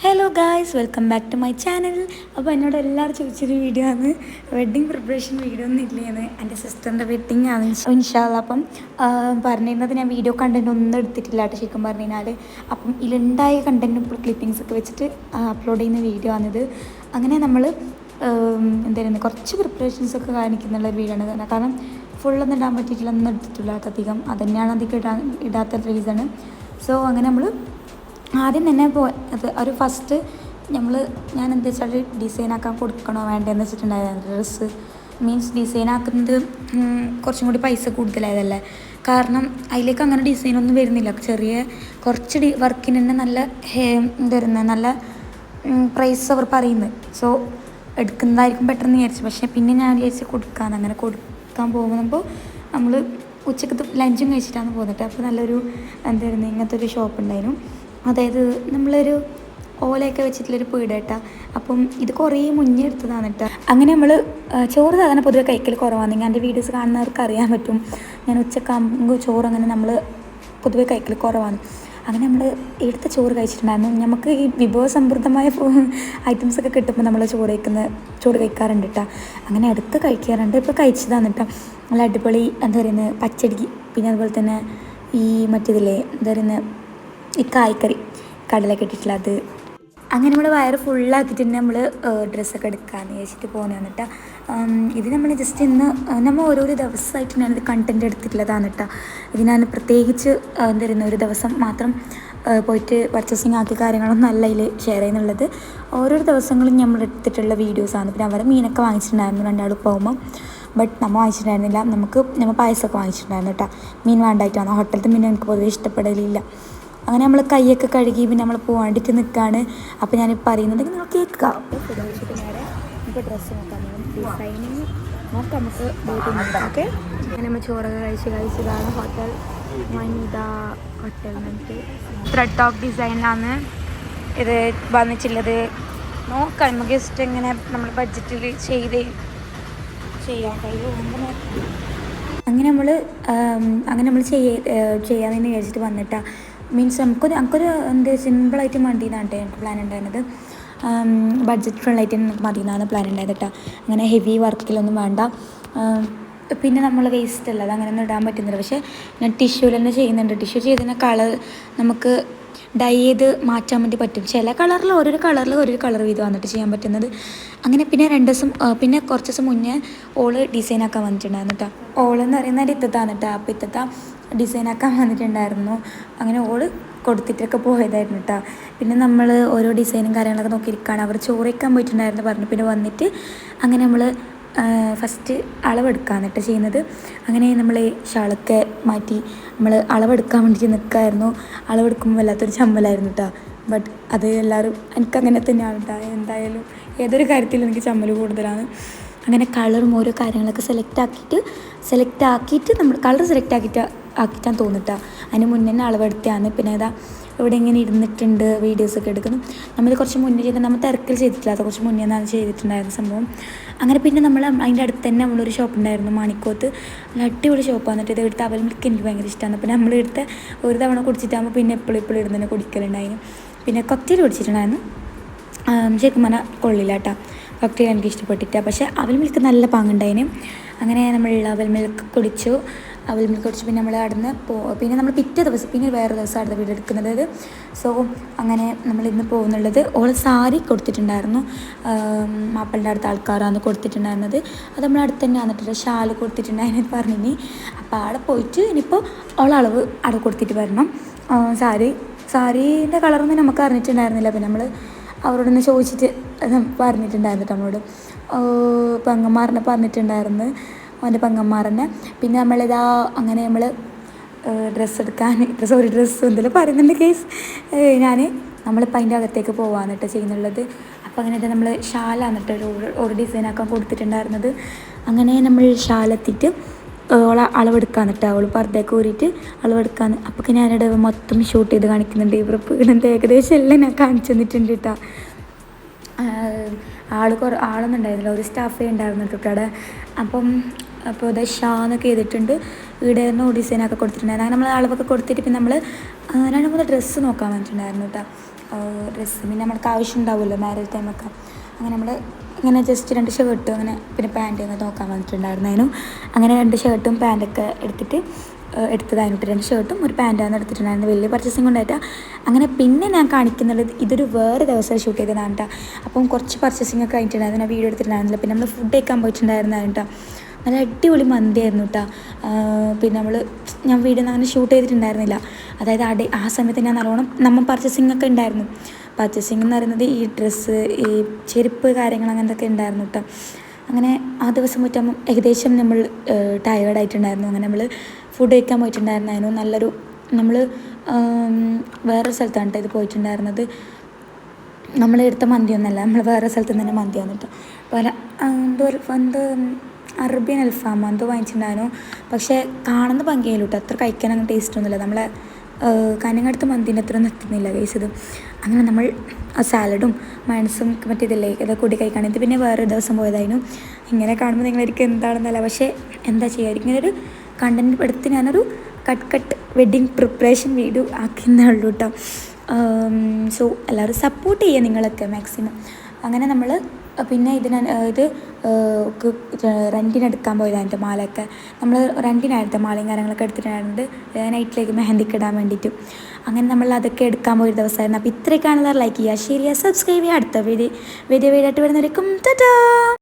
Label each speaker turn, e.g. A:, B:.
A: Hello guys, welcome back to my channel. അപ്പോൾ എന്നോട് എല്ലാവരും ചോദിച്ചൊരു വീഡിയോ ആണ്, വെഡ്ഡിങ് പ്രിപ്പറേഷൻ വീഡിയോ ഒന്നും ഇല്ലേന്ന്. എൻ്റെ സിസ്റ്ററിൻ്റെ വെഡ്ഡിങ് ആണ് ഇൻഷാല്ല. അപ്പം പറഞ്ഞിരുന്നത് ഞാൻ വീഡിയോ കണ്ടൻറ്റ് ഒന്നും എടുത്തിട്ടില്ല കേട്ടോ ശരിക്കും പറഞ്ഞു കഴിഞ്ഞാൽ. അപ്പം ഇതിലുണ്ടായ കണ്ടൻറ്റും ക്ലിപ്പിങ്സ് ഒക്കെ വെച്ചിട്ട് അപ്ലോഡ് ചെയ്യുന്ന വീഡിയോ ആണിത്. അങ്ങനെ നമ്മൾ എന്തായിരുന്നു കുറച്ച് പ്രിപ്പറേഷൻസൊക്കെ കാണിക്കുന്നുള്ള വീഡിയോ ആണ്. കാരണം ഫുള്ളൊന്നും ഇടാൻ പറ്റിയിട്ടില്ല, ഒന്നും എടുത്തിട്ടില്ല അധികം. അത് തന്നെയാണ് അധികം ഇടാത്ത റീസണ്. സോ അങ്ങനെ നമ്മൾ ആദ്യം തന്നെ ഒരു ഫസ്റ്റ് ഞാൻ എന്താ വെച്ചാൽ ഡിസൈനാക്കാൻ കൊടുക്കണോ വേണ്ടതെന്ന് വെച്ചിട്ടുണ്ടായിരുന്നു. ഡ്രസ്സ് മീൻസ് ഡിസൈനാക്കുന്നത് കുറച്ചും കൂടി പൈസ കൂടുതലായതല്ലേ. കാരണം അതിലേക്ക് അങ്ങനെ ഡിസൈനൊന്നും വരുന്നില്ല. ചെറിയ കുറച്ച് വർക്കിന് തന്നെ നല്ല എന്താ പറയുന്നത്, നല്ല പ്രൈസ് അവർ പറയുന്നത്. സോ എടുക്കുന്നതായിരിക്കും പെട്ടെന്ന് വിചാരിച്ചു. പക്ഷേ പിന്നെ ഞാൻ വിചാരിച്ച് കൊടുക്കാമെന്ന്. അങ്ങനെ കൊടുക്കാൻ പോകുമ്പോൾ നമ്മൾ ഉച്ചക്കത്തെ ലഞ്ചും കഴിച്ചിട്ടാണ് പോകുന്നത്. അപ്പോൾ നല്ലൊരു എന്താ പറയുന്നത്, ഇങ്ങനത്തെ ഒരു ഷോപ്പ് ഉണ്ടായിരുന്നു. അതായത് നമ്മളൊരു ഓലയൊക്കെ വെച്ചിട്ടുള്ളൊരു പീട കേട്ടോ. അപ്പം ഇത് കുറേ മുന്നേ എടുത്തതാണ് കേട്ടോ. അങ്ങനെ നമ്മൾ ചോറ് സാധാരണ പൊതുവെ കഴിക്കൽ കുറവാണ്. എൻ്റെ വീഡിയോസ് കാണുന്നവർക്ക് അറിയാൻ പറ്റും. ഞാൻ ഉച്ചക്കാകുമ്പോൾ ചോറ് അങ്ങനെ നമ്മൾ പൊതുവെ കഴിക്കൽ കുറവാണ്. അങ്ങനെ നമ്മൾ എടുത്ത ചോറ് കഴിച്ചിട്ടുണ്ടായിരുന്നു. നമുക്ക് ഈ വിഭവസമൃദ്ധമായ ഐറ്റംസൊക്കെ കിട്ടുമ്പോൾ നമ്മൾ ചോറ് കഴിക്കാറുണ്ട് കേട്ടോ. അങ്ങനെ അടുത്ത് കഴിക്കാറുണ്ട്. ഇപ്പോൾ കഴിച്ചതാണ് കേട്ടോ. നല്ല അടിപൊളി എന്താ പറയുന്നത് പച്ചടി, പിന്നെ അതുപോലെ തന്നെ ഈ മറ്റേതില്ലേ എന്താ പറയുന്നത് ഈ കായ്ക്കറി കടലൊക്കെ ഇട്ടിട്ടുള്ള അത്. അങ്ങനെ നമ്മൾ വയറ് ഫുള്ളാക്കിയിട്ട് തന്നെ നമ്മൾ ഡ്രസ്സൊക്കെ എടുക്കാമെന്ന് വിചാരിച്ചിട്ട് പോകുന്നതാണ് കേട്ടോ. ഇത് നമ്മൾ ജസ്റ്റ് ഇന്ന് നമ്മൾ ഓരോരോ ദിവസമായിട്ട് ഞാനിത് കണ്ടൻറ്റ് എടുത്തിട്ടുള്ളതാണ് കേട്ടോ. ഇത് ഞാൻ പ്രത്യേകിച്ച് എന്താ പറയുന്നത് ഒരു ദിവസം മാത്രം പോയിട്ട് പർച്ചേസിങ് ആക്കിയ കാര്യങ്ങളൊന്നും അല്ല ഇതിൽ ഷെയർ ചെയ്യുന്നുള്ളത്. ഓരോരോ ദിവസങ്ങളും നമ്മൾ എടുത്തിട്ടുള്ള വീഡിയോസാണ്. പിന്നെ അവരെ മീനൊക്കെ വാങ്ങിച്ചിട്ടുണ്ടായിരുന്നു രണ്ടാൾ പോകുമ്പോൾ. ബട്ട് നമ്മൾ വാങ്ങിച്ചിട്ടുണ്ടായിരുന്നില്ല. നമ്മൾ പായസമൊക്കെ വാങ്ങിച്ചിട്ടുണ്ടായിരുന്നു കേട്ടോ. മീൻ വേണ്ടായിട്ടാണ്. ഹോട്ടലത്തെ മീൻ എനിക്ക് പൊതുവെ ഇഷ്ടപ്പെടലില്ല. അങ്ങനെ നമ്മൾ കൈയൊക്കെ കഴുകി പിന്നെ നമ്മൾ പോകാണ്ടിട്ട് നിൽക്കുകയാണ്. അപ്പോൾ ഞാൻ പറയുന്നുണ്ടെങ്കിൽ നിങ്ങൾ കേൾക്കുക. നേരെ നമുക്ക് ഡ്രസ്സ് നോക്കാം, ഡിസൈനിങ് നോക്കാം, നമുക്ക് ഡേറ്റ് ഓക്കെ. അങ്ങനെ നമ്മൾ ചോറൊക്കെ കഴിച്ചതാണ് ഹോട്ടൽ വനിത ഹോട്ടൽ. എന്നിട്ട് ത്രെഡ് ടോപ്പ് ഡിസൈനിലാണ് ഇത് വന്നിട്ടുള്ളത്. നോക്കാം നമുക്ക് ജസ്റ്റ് എങ്ങനെ നമ്മൾ ബഡ്ജറ്റിൽ ചെയ്യാൻ കഴിയും. അങ്ങനെ നമ്മൾ ചെയ്യാമെന്ന് വിചാരിച്ചിട്ട് വന്നിട്ടാണ്. മീൻസ് നമുക്കൊരു എന്ത് സിമ്പിളായിട്ട് മതിയെന്നാണ് എനിക്ക് പ്ലാൻ ഉണ്ടായിരുന്നത്. ബഡ്ജറ്റ് ഫ്രണ്ട്ലായിട്ട് നമുക്ക് മതിയെന്നാണ് പ്ലാൻ ഉണ്ടായത് കേട്ടോ. അങ്ങനെ ഹെവി വർക്കിലൊന്നും വേണ്ട. പിന്നെ നമ്മൾ വേസ്റ്റ് അല്ല, അത് അങ്ങനെയൊന്നും ഇടാൻ പറ്റുന്നില്ല. പക്ഷേ ഞാൻ ടിഷ്യൂവിൽ തന്നെ ചെയ്യുന്നുണ്ട്. ടിഷ്യൂ ചെയ്തതിന് കളർ നമുക്ക് ഡൈ ചെയ്ത് മാറ്റാൻ വേണ്ടി പറ്റും. ചില കളറിൽ ഓരോരോ കളർ വീതം വന്നിട്ട് ചെയ്യാൻ പറ്റുന്നത്. അങ്ങനെ പിന്നെ കുറച്ച് ദിവസം മുന്നേ ഓള് ഡിസൈനാക്കാൻ വന്നിട്ടുണ്ടായിരുന്നു കേട്ടോ. ഓളെന്ന് പറയുന്നത് ഇത്തത്താണ് കേട്ടോ. അപ്പോൾ ഇത്തത്ത ഡിസൈനാക്കാൻ വന്നിട്ടുണ്ടായിരുന്നു. അങ്ങനെ ഓള് കൊടുത്തിട്ടൊക്കെ പോയതായിരുന്നു കേട്ടോ. പിന്നെ നമ്മൾ ഓരോ ഡിസൈനും കാര്യങ്ങളൊക്കെ നോക്കിയിരിക്കുകയാണ്. അവർ ചോറ് വയ്ക്കാൻ പോയിട്ടുണ്ടായിരുന്നു പറഞ്ഞു. പിന്നെ വന്നിട്ട് അങ്ങനെ നമ്മൾ ഫസ്റ്റ് അളവെടുക്കാന്ന് കേട്ടോ ചെയ്യുന്നത്. അങ്ങനെ നമ്മൾ ഷാളൊക്കെ മാറ്റി നമ്മൾ അളവെടുക്കാൻ വേണ്ടിയിട്ട് നിൽക്കുമായിരുന്നു. അളവെടുക്കുമ്പോൾ വല്ലാത്തൊരു ചമ്മലായിരുന്നു കേട്ടോ. ബട്ട് അത് എല്ലാവരും എനിക്കങ്ങനെ തന്നെയാണ് കേട്ടോ. എന്തായാലും ഏതൊരു കാര്യത്തിലും എനിക്ക് ചമ്മൽ കൂടുതലാണ്. അങ്ങനെ കളറും ഓരോ കാര്യങ്ങളൊക്കെ സെലക്ട് ആക്കിയിട്ട് നമ്മൾ കളർ സെലക്ട് ആക്കിയിട്ടാണ് തോന്നിട്ടാ. അതിന് മുന്നേ തന്നെ അളവെടുത്താണ്. പിന്നെ ഏതാ ഇവിടെ ഇങ്ങനെ ഇരുന്നിട്ടുണ്ട് വീഡിയോസൊക്കെ എടുക്കുന്നു. നമ്മൾ കുറച്ച് മുന്നേ നമ്മൾ തിരക്കിൽ ചെയ്തിട്ടില്ല, അത് കുറച്ച് മുന്നേ നിന്നാണ് ചെയ്തിട്ടുണ്ടായിരുന്ന സംഭവം. അങ്ങനെ പിന്നെ നമ്മൾ അതിൻ്റെ അടുത്ത് തന്നെ നമ്മളൊരു ഷോപ്പ് ഉണ്ടായിരുന്നു മാണിക്കോത്ത്. നല്ല അടിപൊളി ഷോപ്പാണ്. എന്നിട്ട് ഇത് എടുത്ത് അവൽ മിൽക്ക് എനിക്ക് ഭയങ്കര ഇഷ്ടമാണ്. അപ്പോൾ നമ്മൾ എടുത്ത് ഒരു തവണ കുടിച്ചിട്ടാകുമ്പോൾ പിന്നെ എപ്പോഴും ഇടുന്ന തന്നെ കുടിക്കലുണ്ടായിരുന്നു. പിന്നെ കൊക്ടെയിൽ കുടിച്ചിട്ടുണ്ടായിരുന്നു. ശരിക്കും പറഞ്ഞാൽ കൊള്ളില്ല കേട്ടോ. കൊക്ടെയിൽ എനിക്ക് ഇഷ്ടപ്പെട്ടിട്ടാണ്. പക്ഷേ അവൽ മിൽക്ക് നല്ല പാങ്ങുണ്ടായിന്. അങ്ങനെ നമ്മൾ അവൽ മിൽക്ക് കുടിച്ചു. പിന്നെ നമ്മൾ അവിടുന്ന് പിന്നെ നമ്മൾ പിറ്റേ ദിവസം പിന്നെ വേറെ ദിവസം അടുത്ത വീട് എടുക്കുന്നത്. സോ അങ്ങനെ നമ്മൾ ഇന്ന് പോകുന്നുള്ളത് ഓൾ സാരി കൊടുത്തിട്ടുണ്ടായിരുന്നു. മാപ്പിളിൻ്റെ അടുത്ത ആൾക്കാരാണ് കൊടുത്തിട്ടുണ്ടായിരുന്നത്. അത് നമ്മൾ അടുത്ത് തന്നെ വന്നിട്ടില്ല, ഷാല് കൊടുത്തിട്ടുണ്ടായിരുന്നു പറഞ്ഞിനി. അപ്പോൾ അവിടെ പോയിട്ട് ഇനിയിപ്പോൾ അളവ് അവിടെ കൊടുത്തിട്ട് വരണം. സാരീൻ്റെ കളറൊന്നും നമുക്ക് അറിഞ്ഞിട്ടുണ്ടായിരുന്നില്ല. പിന്നെ നമ്മൾ അവരോടൊന്ന് ചോദിച്ചിട്ട് പറഞ്ഞിട്ടുണ്ടായിരുന്നു നമ്മളോട്. പെങ്ങന്മാരനെ പറഞ്ഞിട്ടുണ്ടായിരുന്നു, അവൻ്റെ പെങ്ങന്മാരനെ. പിന്നെ അങ്ങനെ നമ്മൾ ഡ്രസ്സ് എന്തെങ്കിലും പറയുന്നുണ്ട് കേസ്. നമ്മളിപ്പോൾ അതിൻ്റെ അകത്തേക്ക് പോകാന്നിട്ട് ചെയ്യുന്നുള്ളത്. അപ്പോൾ അങ്ങനെ നമ്മൾ ഷാല എന്നിട്ട് ഒരു ഡിസൈനാക്കാൻ കൊടുത്തിട്ടുണ്ടായിരുന്നത്. അങ്ങനെ നമ്മൾ ഷാലെത്തിയിട്ട് അളവെടുക്കാന്നിട്ട് അവൾ പുറത്തേക്ക് ഊരിയിട്ട് അളവെടുക്കാന്ന്. അപ്പോൾ ഞാനിവിടെ മൊത്തം ഷൂട്ട് ചെയ്ത് കാണിക്കുന്നുണ്ട്. ഇവിടുത്തെ ഏകദേശം എല്ലാം ഞാൻ കാണിച്ചു തന്നിട്ടുണ്ട് കേട്ടോ. ആളൊന്നും ഉണ്ടായിരുന്നില്ല, ഒരു സ്റ്റാഫേ ഉണ്ടായിരുന്നു കേട്ടോ അവിടെ. അപ്പോൾ അത് ഷാന്നൊക്കെ ചെയ്തിട്ടുണ്ട്. ഇവിടെ നിന്ന് ഡിസൈനൊക്കെ കൊടുത്തിട്ടുണ്ടായിരുന്നു. അങ്ങനെ നമ്മൾ അളവൊക്കെ കൊടുത്തിട്ട് പിന്നെ നമ്മൾ 2-3 ഡ്രസ്സ് നോക്കാൻ വന്നിട്ടുണ്ടായിരുന്നു കേട്ടോ. ഡ്രസ്സ് പിന്നെ നമ്മൾക്ക് ആവശ്യം ഉണ്ടാവുമല്ലോ മാരേജ് ടൈമൊക്കെ. അങ്ങനെ നമ്മൾ ഇങ്ങനെ ജസ്റ്റ് 2 ഷർട്ടും അങ്ങനെ പിന്നെ പാൻറ്റ് അങ്ങനെ നോക്കാൻ വന്നിട്ടുണ്ടായിരുന്നു. അങ്ങനെ 2 ഷർട്ടും പാൻറ്റൊക്കെ എടുത്തതായിട്ട് 2 ഷർട്ടും ഒരു പാൻറ്റാണ് എടുത്തിട്ടുണ്ടായിരുന്നു. വലിയ പർച്ചേസിങ് ഉണ്ടായിട്ട് അങ്ങനെ. പിന്നെ ഞാൻ കാണിക്കുന്നത് ഇതൊരു വേറെ ദിവസം ഷൂട്ട് ചെയ്തതാണ് കേട്ടോ. അപ്പം കുറച്ച് പർച്ചേസിങ് ഒക്കെ കഴിഞ്ഞിട്ടുണ്ടായിരുന്നു, ഞാൻ വീഡിയോ എടുത്തിട്ടുണ്ടായിരുന്നില്ല. പിന്നെ നമ്മൾ ഫുഡ് കഴിക്കാൻ പോയിട്ടുണ്ടായിരുന്നു കേട്ടോ. നല്ല അടിപൊളി മന്തിയായിരുന്നു കേട്ടോ. പിന്നെ ഞാൻ വീഡിയോ അങ്ങനെ ഷൂട്ട് ചെയ്തിട്ടുണ്ടായിരുന്നില്ല. അതായത് ആ സമയത്ത് ഞാൻ നല്ലോണം നമ്മൾ പർച്ചേസിങ് ഒക്കെ ഉണ്ടായിരുന്നു. പർച്ചേസിങ് എന്ന് പറയുന്നത് ഈ ഡ്രസ്സ്, ഈ ചെരുപ്പ് കാര്യങ്ങൾ അങ്ങനത്തെ ഉണ്ടായിരുന്നു കേട്ടോ. അങ്ങനെ ആ ദിവസം പറ്റുമ്പോൾ ഏകദേശം നമ്മൾ ടയേർഡായിട്ടുണ്ടായിരുന്നു. അങ്ങനെ നമ്മൾ ഫുഡ് കഴിക്കാൻ പോയിട്ടുണ്ടായിരുന്നു. നല്ലൊരു നമ്മൾ വേറെ സ്ഥലത്താണ് കേട്ടോ ഇത് പോയിട്ടുണ്ടായിരുന്നത്. നമ്മൾ എടുത്ത മന്തിയൊന്നുമല്ല, നമ്മൾ വേറെ സ്ഥലത്ത് നിന്ന് തന്നെ മന്തി വന്നിട്ട് എന്തോ അറേബ്യൻ അൽഫാമോ എന്തോ വാങ്ങിച്ചിട്ടുണ്ടായിരുന്നു. പക്ഷേ കാണുന്ന ഭംഗിയായില്ല കേട്ടോ, അത്ര കഴിക്കാൻ അങ്ങനെ ടേസ്റ്റ് ഒന്നുമില്ല. നമ്മളെ കാഞ്ഞങ്ങാടത്തെ മന്തിൻ്റെ അത്ര എത്തുന്നില്ല കഴിച്ചത്. അങ്ങനെ നമ്മൾ സാലഡും മയണൈസും മറ്റേതില്ലേ ഇതൊക്കെ കൂടി കഴിക്കാൻ. ഇത് പിന്നെ വേറെ ദിവസം പോയതായിരുന്നു. ഇങ്ങനെ കാണുമ്പോൾ നിങ്ങളൊരിക്കും എന്താണെന്നല്ല, പക്ഷേ എന്താ ചെയ്യുക, ഇങ്ങനൊരു കണ്ടൻറ്റ് എടുത്ത് ഞാനൊരു കട്ട് വെഡ്ഡിങ് പ്രിപ്പറേഷൻ വീഡിയോ ആക്കുന്നേ ഉള്ളൂ കേട്ടോ. സോ എല്ലാവരും സപ്പോർട്ട് ചെയ്യുക നിങ്ങളൊക്കെ മാക്സിമം. അങ്ങനെ നമ്മൾ പിന്നെ ഇത് റെൻറ്റിനെടുക്കാൻ പോയതായിട്ട് മാലയൊക്കെ നമ്മൾ റെൻറ്റിനായിട്ട് മാലയും കാര്യങ്ങളൊക്കെ എടുത്തിട്ടുണ്ടായിരുന്നത് നൈറ്റിലേക്ക് മെഹന്തിക്ക് ഇടാൻ വേണ്ടിയിട്ടും. അങ്ങനെ നമ്മൾ അതൊക്കെ എടുക്കാൻ പോയ ദിവസമായിരുന്നു. അപ്പോൾ ഇത്രയൊക്കെയാണെന്ന് ലൈക്ക് ചെയ്യുക, ഷെയർ ചെയ്യുക, സബ്സ്ക്രൈബ് ചെയ്യുക. അടുത്ത വീഡിയോ ആയിട്ട് വരുന്നവരേക്കും ടാറ്റാ.